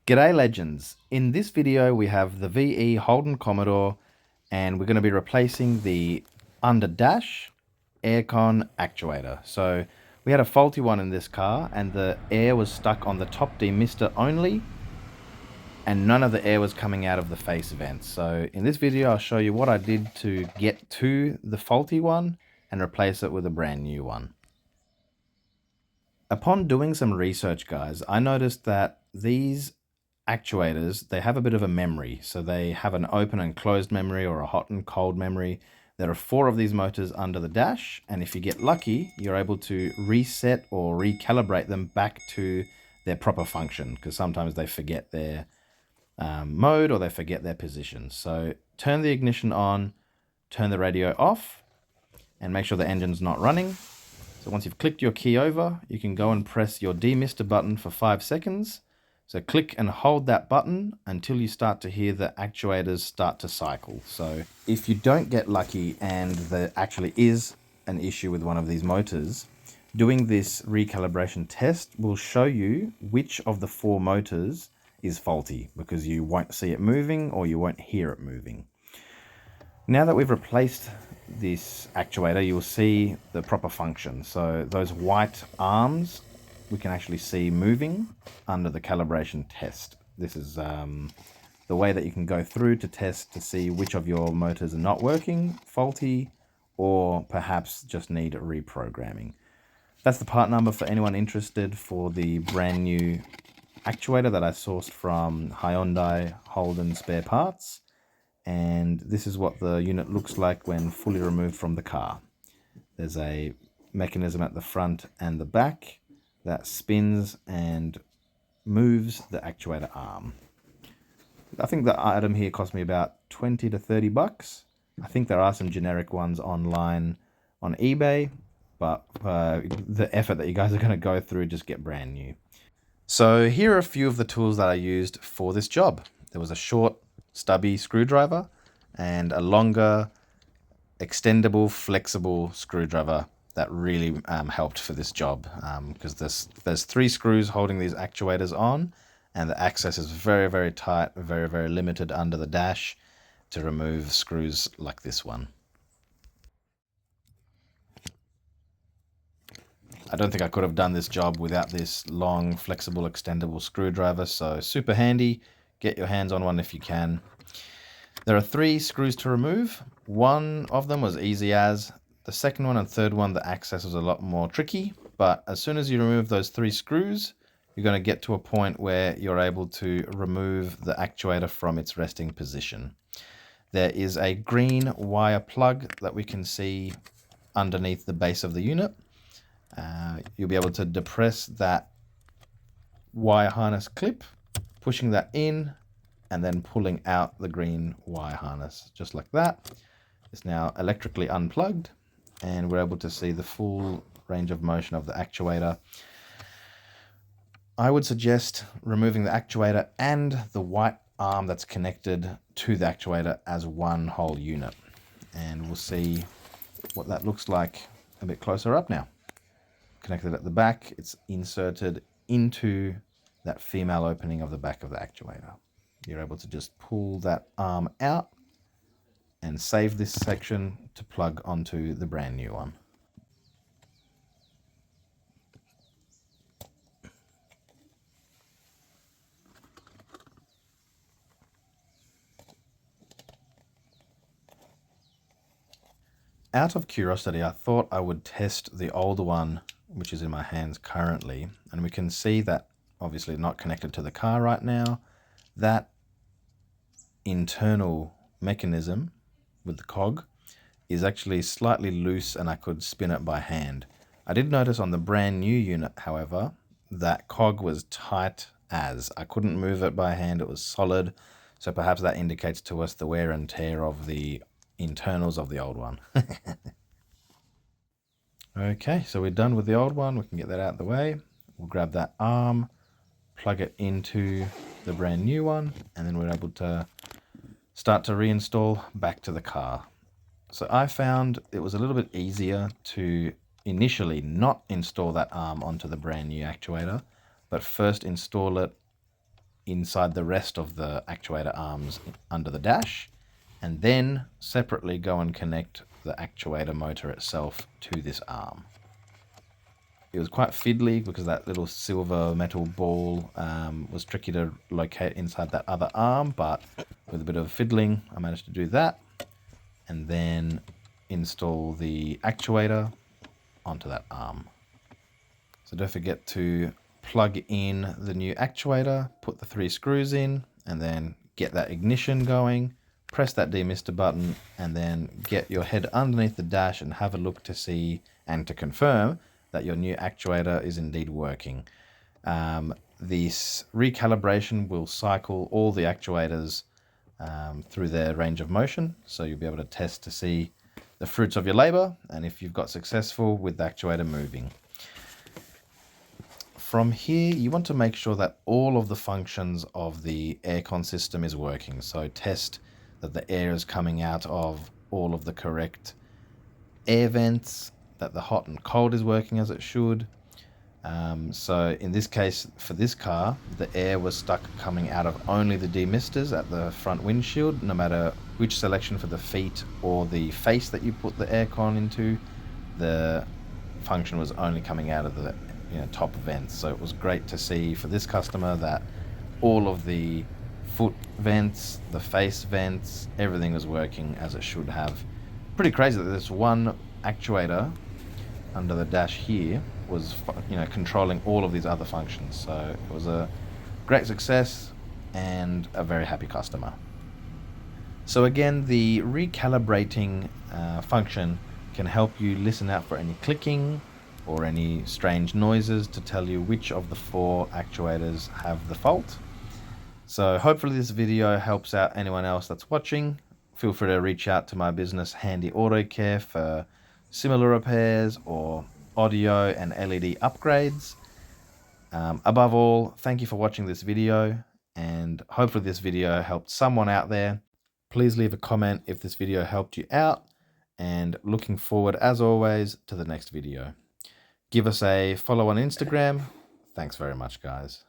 G'day legends, in this video we have the VE Holden Commodore and we're going to be replacing the under dash aircon actuator. So we had a faulty one in this car and the air was stuck on the top demister only and none of the air was coming out of the face vents. So in this video I'll show you what I did to get to the faulty one and replace it with a brand new one. Upon doing some research, guys, I noticed that these actuators, they have a bit of a memory. So they have an open and closed memory or a hot and cold memory. There are 4 of these motors under the dash, and if you get lucky, you're able to reset or recalibrate them back to their proper function, because sometimes they forget their mode or they forget their position. So turn the ignition on, turn the radio off, and make sure the engine's not running. So once you've clicked your key over, you can go and press your demister button for 5 seconds. So click and hold that button until you start to hear the actuators start to cycle. So if you don't get lucky and there actually is an issue with one of these motors, doing this recalibration test will show you which of the 4 motors is faulty, because you won't see it moving or you won't hear it moving. Now that we've replaced this actuator, you'll see the proper function. So those white arms we can actually see moving under the calibration test. This is the way that you can go through to test to see which of your motors are not working, faulty, or perhaps just need reprogramming. That's the part number for anyone interested for the brand new actuator that I sourced from Hyundai Holden Spare Parts. And this is what the unit looks like when fully removed from the car. There's a mechanism at the front and the back that spins and moves the actuator arm. I think the item here cost me about 20 to 30 bucks. I think there are some generic ones online on eBay, but the effort that you guys are going to go through, just get brand new. So here are a few of the tools that I used for this job. There was a short stubby screwdriver and a longer extendable flexible screwdriver that really helped for this job, because there's 3 screws holding these actuators on, and the access is very, very tight, very, very limited under the dash to remove screws like this one. I don't think I could have done this job without this long, flexible, extendable screwdriver, so super handy. Get your hands on one if you can. There are 3 screws to remove. One of them was easy as. The second one and third one, the access was a lot more tricky, but as soon as you remove those 3 screws, you're going to get to a point where you're able to remove the actuator from its resting position. There is a green wire plug that we can see underneath the base of the unit. You'll be able to depress that wire harness clip, pushing that in and then pulling out the green wire harness, just like that. It's now electrically unplugged and we're able to see the full range of motion of the actuator. I would suggest removing the actuator and the white arm that's connected to the actuator as one whole unit. And we'll see what that looks like a bit closer up now. Connected at the back, it's inserted into that female opening of the back of the actuator. You're able to just pull that arm out and save this section to plug onto the brand new one. Out of curiosity, I thought I would test the older one, which is in my hands currently, and we can see that obviously not connected to the car right now. That internal mechanism with the cog is actually slightly loose and I could spin it by hand. I did notice on the brand new unit, however, that cog was tight as. I couldn't move it by hand, it was solid. So perhaps that indicates to us the wear and tear of the internals of the old one. Okay, so we're done with the old one. We can get that out of the way. We'll grab that arm, plug it into the brand new one, and then we're able to start to reinstall back to the car. So I found it was a little bit easier to initially not install that arm onto the brand new actuator, but first install it inside the rest of the actuator arms under the dash, and then separately go and connect the actuator motor itself to this arm. It was quite fiddly because that little silver metal ball was tricky to locate inside that other arm, but with a bit of fiddling, I managed to do that. And then install the actuator onto that arm. So don't forget to plug in the new actuator, put the 3 screws in, and then get that ignition going, press that demister button, and then get your head underneath the dash and have a look to see and to confirm that your new actuator is indeed working. This recalibration will cycle all the actuators through their range of motion, so you'll be able to test to see the fruits of your labor and if you've got successful with the actuator moving. From here, you want to make sure that all of the functions of the aircon system is working. So test that the air is coming out of all of the correct air vents, that the hot and cold is working as it should. So in this case, for this car, the air was stuck coming out of only the demisters at the front windshield, no matter which selection for the feet or the face that you put the aircon into, the function was only coming out of the top vents. So it was great to see for this customer that all of the foot vents, the face vents, everything was working as it should have. Pretty crazy that this one actuator under the dash here was controlling all of these other functions. So it was a great success and a very happy customer. So again, the recalibrating function can help you listen out for any clicking or any strange noises to tell you which of the 4 actuators have the fault. So hopefully this video helps out anyone else that's watching. Feel free to reach out to my business Handy Auto Care for similar repairs or audio and LED upgrades. Above all, thank you for watching this video, and hopefully this video helped someone out there. Please leave a comment if this video helped you out, and looking forward as always to the next video. Give us a follow on Instagram. Thanks very much, guys.